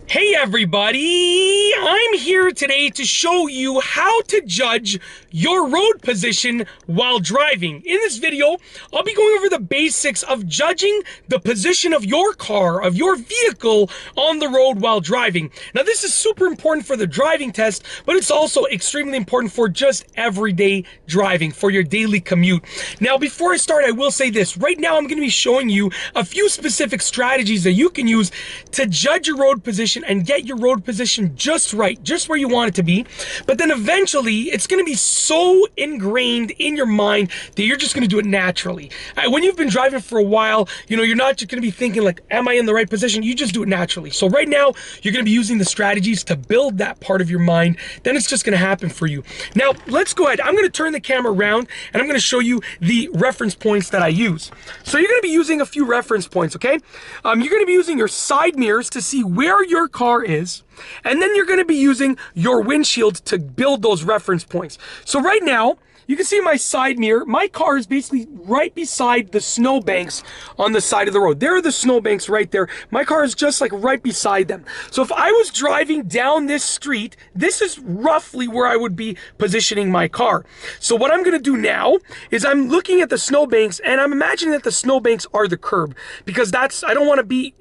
Hey everybody! I'm here today to show you how to judge your road position while driving. In this video, I'll be going over the basics of judging the position of your car, of your vehicle on the road while driving. Now this is super important for the driving test, but it's also extremely important for just everyday driving, for your daily commute. Now before I start, I will say this. Right now I'm going to be showing you a few specific strategies that you can use to judge your road position and get your road position just right, just where you want it to be. But then eventually it's going to be so ingrained in your mind that you're just going to do it naturally. When you've been driving for a while, you're not just going to be thinking like, am I in the right position? You just do it naturally. So right now you're going to be using the strategies to build that part of your mind. Then it's just going to happen for you. Now let's go ahead. I'm going to turn the camera around and I'm going to show you the reference points that I use. So you're going to be using a few reference points, okay? You're going to be using your side mirrors to see where your car is, and then you're going to be using your windshield to build those reference points. So right now you can see my side mirror. My car is basically right beside the snowbanks on the side of the road. There are the snowbanks right there. My car is just like right beside them. So if I was driving down this street, this is roughly where I would be positioning my car. So what I'm going to do now is I'm looking at the snowbanks and I'm imagining that the snowbanks are the curb, because I don't want to be,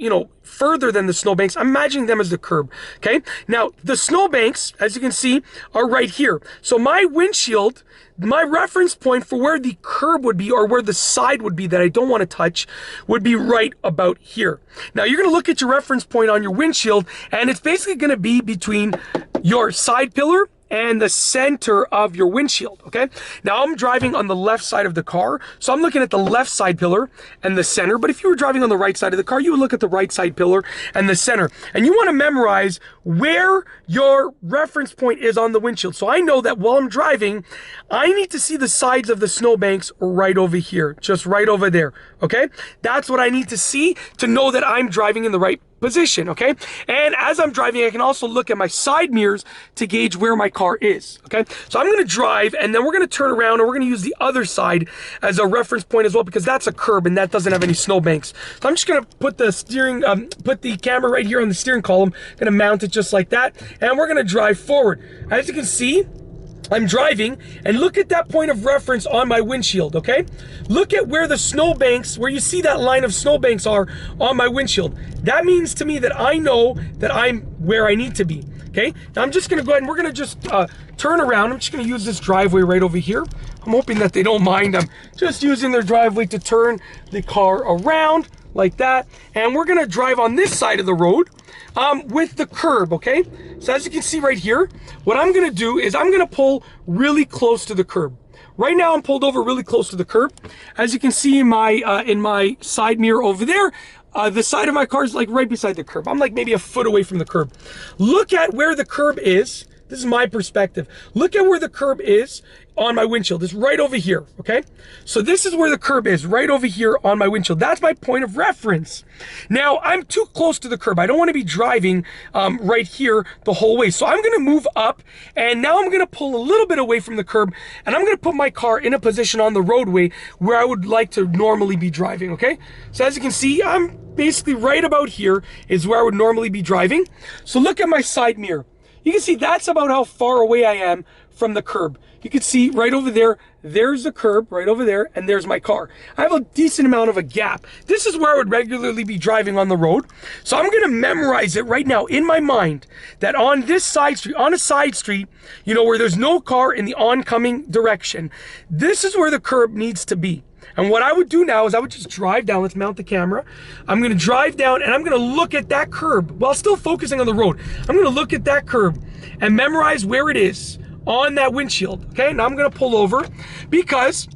further than the snowbanks. I'm imagining them as the curb. Okay. Now the snowbanks, as you can see, are right here. So my windshield, my reference point for where the curb would be, or where the side would be that I don't want to touch, would be right about here. Now you're going to look at your reference point on your windshield, and it's basically going to be between your side pillar and the center of your windshield, okay? Now I'm driving on the left side of the car, so I'm looking at the left side pillar and the center, but if you were driving on the right side of the car, you would look at the right side pillar and the center. And you want to memorize where your reference point is on the windshield. So I know that while I'm driving, I need to see the sides of the snowbanks right over here, just right over there, okay? That's what I need to see to know that I'm driving in the right position, okay? And as I'm driving, I can also look at my side mirrors to gauge where my car is, okay? So I'm going to drive, and then we're going to turn around, and we're going to use the other side as a reference point as well, because that's a curb and that doesn't have any snowbanks. So I'm just going to put the camera right here on the steering column, going to mount it just like that, and we're going to drive forward. As you can see, I'm driving, and look at that point of reference on my windshield, okay? Look at where the snowbanks, where you see that line of snowbanks are on my windshield. That means to me that I know that I'm where I need to be, okay? Now I'm just gonna go ahead and we're gonna just turn around. I'm just gonna use this driveway right over here. I'm hoping that they don't mind. I'm just using their driveway to turn the car around like that. And we're gonna drive on this side of the road with the curb, okay? So as you can see right here, what I'm gonna do is I'm gonna pull really close to the curb. Right now I'm pulled over really close to the curb. As you can see in my side mirror over there, the side of my car is like right beside the curb. I'm like maybe a foot away from the curb. Look at where the curb is. This is my perspective. Look at where the curb is on my windshield. It's right over here, okay? So this is where the curb is, right over here on my windshield. That's my point of reference. Now, I'm too close to the curb. I don't want to be driving right here the whole way. So I'm going to move up, and now I'm going to pull a little bit away from the curb, and I'm going to put my car in a position on the roadway where I would like to normally be driving, okay? So as you can see, I'm basically right about here is where I would normally be driving. So look at my side mirror. You can see that's about how far away I am from the curb. You can see right over there, there's the curb right over there, and there's my car. I have a decent amount of a gap. This is where I would regularly be driving on the road. So I'm gonna memorize it right now in my mind that on this side street, on a side street, where there's no car in the oncoming direction, this is where the curb needs to be. And what I would do now is I would just drive down. Let's mount the camera. I'm going to drive down, and I'm going to look at that curb while still focusing on the road. I'm going to look at that curb and memorize where it is on that windshield. Okay, now I'm going to pull over, because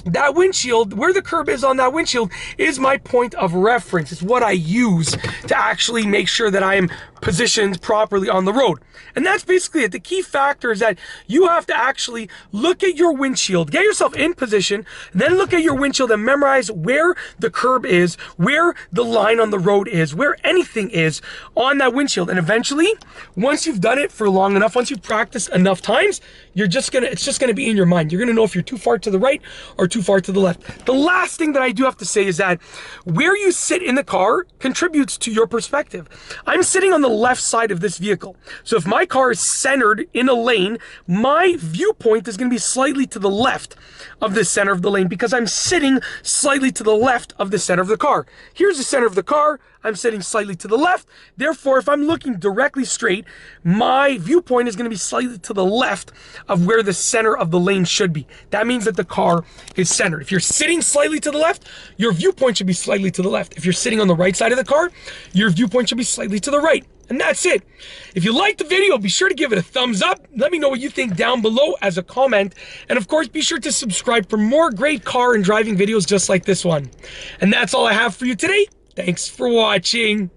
that windshield, where the curb is on that windshield, is my point of reference. It's what I use to actually make sure that I am positioned properly on the road. And that's basically it. The key factor is that you have to actually look at your windshield, get yourself in position, then look at your windshield and memorize where the curb is, where the line on the road is, where anything is on that windshield. And eventually, once you've done it for long enough, once you've practiced enough times, it's just gonna be in your mind. You're gonna know if you're too far to the right or too far to the left. The last thing that I do have to say is that where you sit in the car contributes to your perspective. I'm sitting on the left side of this vehicle. So if my car is centered in a lane, my viewpoint is gonna be slightly to the left of the center of the lane because I'm sitting slightly to the left of the center of the car. Here's the center of the car. I'm sitting slightly to the left. Therefore, if I'm looking directly straight, my viewpoint is going to be slightly to the left of where the center of the lane should be. That means that the car is centered. If you're sitting slightly to the left, your viewpoint should be slightly to the left. If you're sitting on the right side of the car, your viewpoint should be slightly to the right. And that's it. If you liked the video, be sure to give it a thumbs up. Let me know what you think down below as a comment. And of course, be sure to subscribe for more great car and driving videos just like this one. And that's all I have for you today. Thanks for watching.